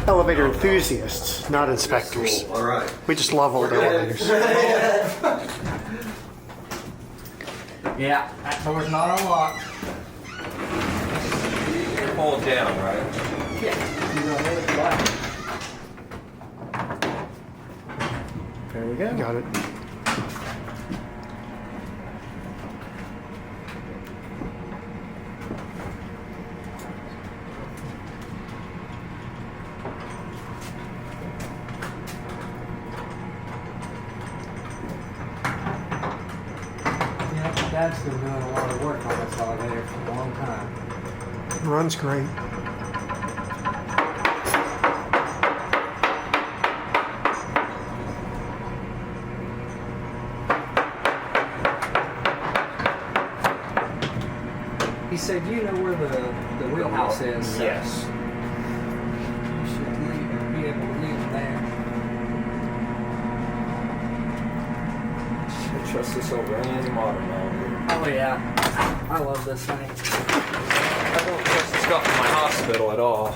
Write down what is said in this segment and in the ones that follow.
elevator enthusiasts, not inspectors. Cool. All right. We just love old elevators. Yeah, that door's not unlocked. You can pull it down, right? Yeah, you go ahead if you like. There we go. Got it. Yeah, my dad's been doing a lot of work on this elevator for a long time. It runs great. He said, you know where the wheelhouse is? So Yes. you should be able to leave it there. I trust this over any modern elevator. Oh yeah, I love this thing. I don't trust this stuff in my hospital at all.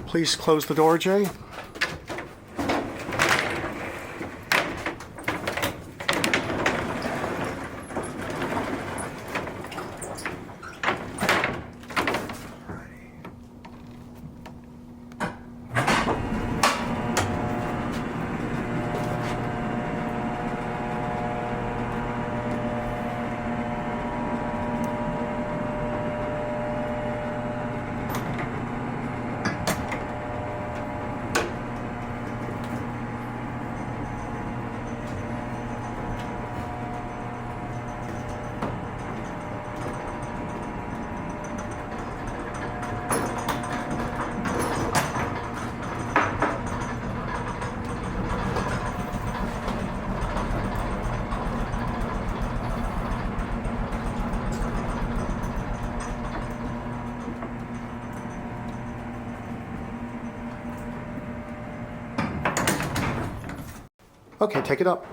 Please close the door, Jay. Okay, take it up.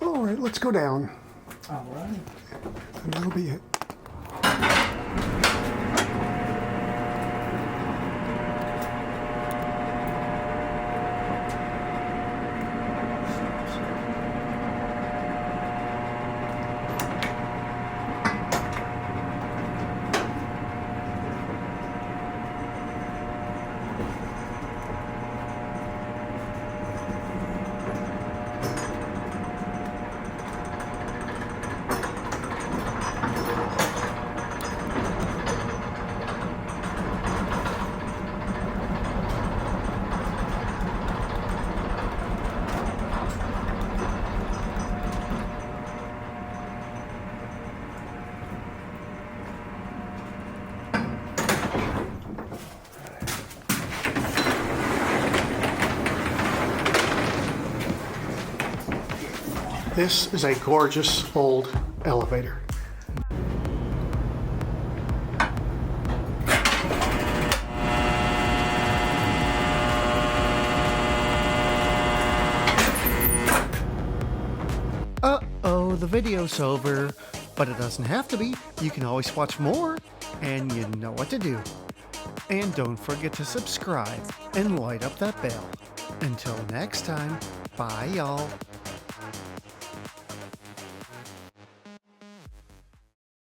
All right, let's go down. All right. And that'll be it. This is a gorgeous old elevator. Oh, the video's over, but it doesn't have to be. You can always watch more, and you know what to do. And don't forget to subscribe and light up that bell. Until next time, bye y'all.